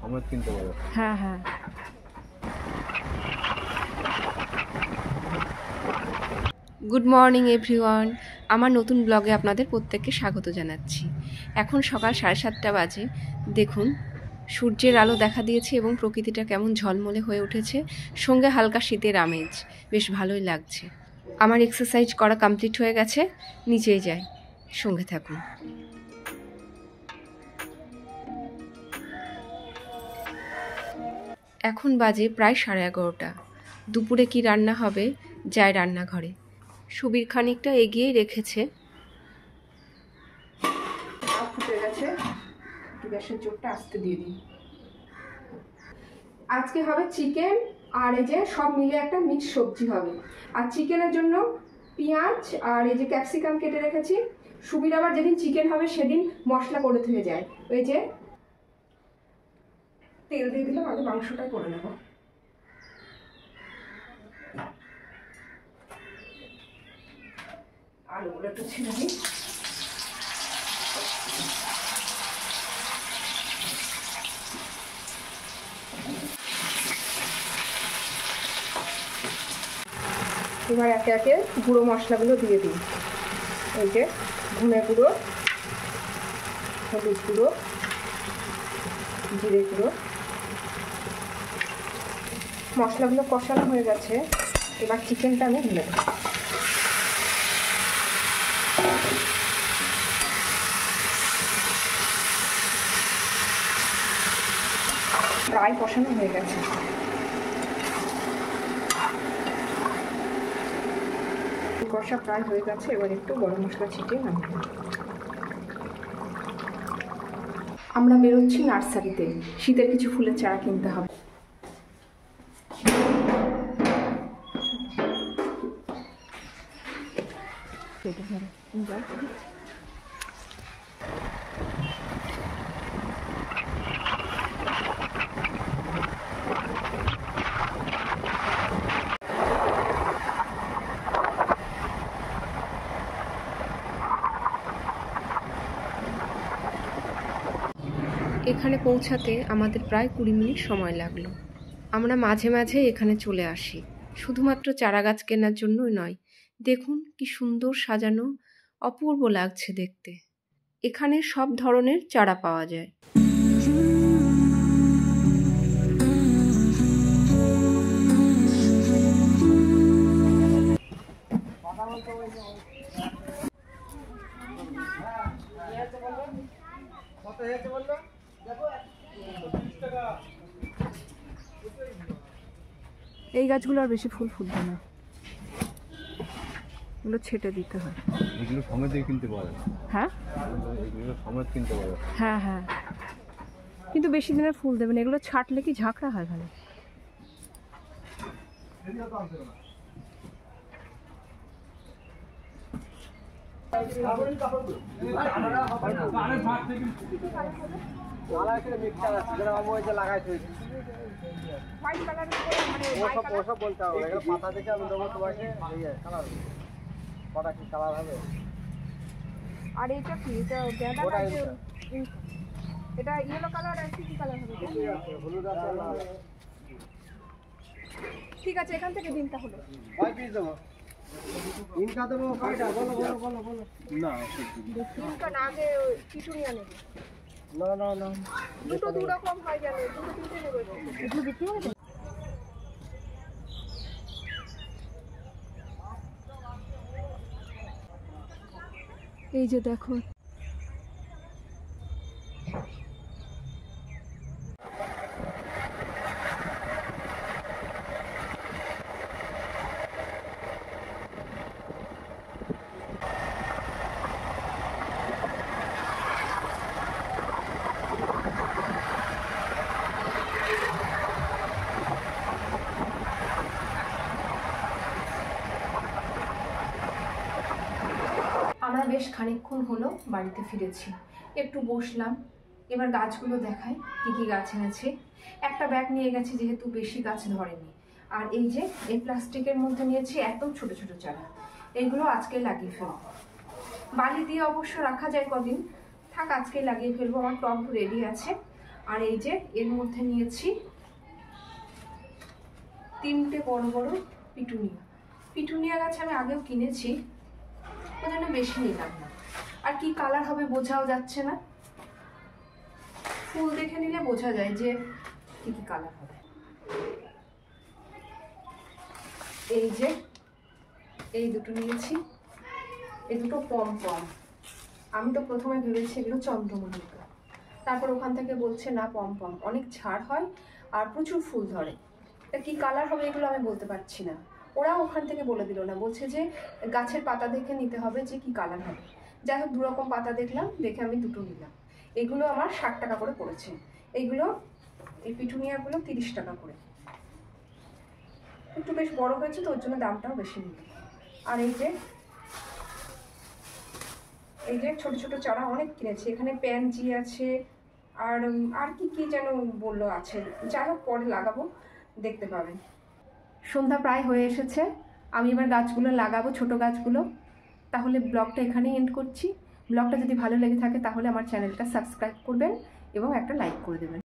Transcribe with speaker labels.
Speaker 1: সমেত কিনতে পারো।
Speaker 2: হ্যাঁ হ্যাঁ। গুড মর্নিং এভরিওয়ান, আমার নতুন ব্লগে আপনাদের প্রত্যেককে স্বাগত জানাচ্ছি। এখন সকাল 7:30 বাজে। দেখুন সূর্যের আলো দেখা দিয়েছে এবং প্রকৃতিটা কেমন ঝলমলে হয়ে উঠেছে, সঙ্গে হালকা শীতের আমেজ, বেশ ভালোই লাগছে। আমার এক্সারসাইজ করা কমপ্লিট হয়ে গেছে, নিচেই যাই, সঙ্গে থাকুন। এখন বাজে প্রায় 11:30। দুপুরে কি রান্না হবে, যায় রান্নাঘরে। সুবীর খানিকটা এগিয়েই রেখেছে। ফুটে গেছে, গ্যাসের জোরটা আস্তে দিয়ে দিই। আজকে হবে চিকেন, আর এই যে সব মিলে একটা মিক্স সবজি হবে। আর চিকেনের জন্য পেঁয়াজ আর এই যে ক্যাপসিকাম কেটে রেখেছি। সুবীর আবার যেদিন চিকেন হবে সেদিন মশলা করে ধুয়ে যায়। ওই যে তেল দিয়ে দিলাম, আগে মাংসটা করে নেব। আলুগুলো একটু ছেড়ে দিই। এবার একে একে গুঁড়ো মশলাগুলো দিয়ে দিই। এই যে ধনে গুঁড়ো, হলুদ গুঁড়ো, জিরে গুঁড়ো। মশলাগুলো কষানো হয়ে গেছে, এবার চিকেনটা আমি ঢেলে দেবো। প্রায় কষানো হয়ে গেছে। কষা প্রায় হয়ে গেছে, এবার একটু গরম মশলা ছিটিয়ে নামিয়ে। আমরা বেরোচ্ছি নার্সারিতে, শীতের কিছু ফুলের চারা কিনতে হবে। এখানে পৌঁছাতে আমাদের প্রায় 20 মিনিট সময় লাগলো। আমরা মাঝে মাঝে এখানে চলে আসি, শুধুমাত্র চারা গাছ কেনার জন্যই নয়। দেখুন কি সুন্দর সাজানো, অপূর্ব লাগছে দেখতে। এখানে সব ধরনের চারা পাওয়া যায়। এই গাছগুলো আর বেশি ফুল ফুটবে না, এগুলো ছেটে দিতে হয়।
Speaker 1: এগুলো সমেত কিনতে পারো।
Speaker 2: হ্যাঁ
Speaker 1: এগুলো সমেত কিনতে পারো।
Speaker 2: হ্যাঁ হ্যাঁ, কিন্তু বেশি দিনের ফুল দেবেন, এগুলো ছাটলে কি ঝাঁকড়া হয় ভালো। আর এটা কি, এটা গাঁদা গাছের, এটা ইয়েলো কালার আর কি কালার হবে? ঠিক আছে, এখান থেকে দিন তাহলে। আগে পিটুনিয়া নেবে। দুটো দু রকম হয় গেল, দুটো তিনটে নেবে। এগুলো বিক্রি হবে। এই যে দেখো, আমরা বেশ খানিকক্ষণ হলো বাড়িতে ফিরেছি, একটু বসলাম। এবার গাছগুলো দেখাই কি কি গাছ এনেছে। একটা ব্যাগ নিয়ে গেছি যেহেতু বেশি গাছ ধরেনি। আর এই যে এই প্লাস্টিকের মধ্যে নিয়েছি একদম ছোট ছোট চারা, এইগুলো আজকে লাগিয়ে ফেলবো। বালি দিয়ে অবশ্য রাখা যায় কদিন, থাক আজকে লাগিয়ে ফেলবো। আমার টব রেডি আছে, আর এই যে এর মধ্যে নিয়েছি 3টে বড় বড় পিটুনিয়া। পিটুনিয়া গাছ আমি আগেও কিনেছি, ওই জন্য বেশি নিলাম না। আর কি কালার হবে বোঝাও যাচ্ছে না, ফুল দেখে নিলে বোঝা যায় যে কি কি কালার হবে। এই যে এই দুটো নিয়েছি, এই দুটো পম পম। আমি তো প্রথমে ভেবেছি এগুলো চন্দ্রমল্লিকা, তারপর ওখান থেকে বলছে না পম পম, অনেক ঝাড় হয় আর প্রচুর ফুল ধরে। তা কি কালার হবে এগুলো আমি বলতে পারছি না, ওরা ওখান থেকে বলে দিল না, বলছে যে গাছের পাতা দেখে নিতে হবে যে কি কালার হবে। যাই হোক 2 রকম পাতা দেখলাম, দেখে আমি দুটো নিলাম। এগুলো আমার 60 টাকা করে পড়েছে। এইগুলো এই পিটুনিয়াগুলো 30 টাকা করে, একটু বেশ বড় হয়েছে তো ওর জন্য দামটাও বেশি নিল। আর এই যে ছোট ছোট চারা অনেক কিনেছি, এখানে প্যানজি আছে আর আর কি কি যেন বললো আছে, যাই হোক পরে লাগাবো, দেখতে পাবেন। সন্ধ্যা প্রায় হয়ে এসেছে, আমি এবার গাছগুলো লাগাবো, ছোট গাছগুলো। তাহলে ব্লগটা এখানেই এন্ড করছি। ব্লগটা যদি ভালো লেগে থাকে তাহলে আমার চ্যানেলটা সাবস্ক্রাইব করবেন এবং একটা লাইক করে দেবেন।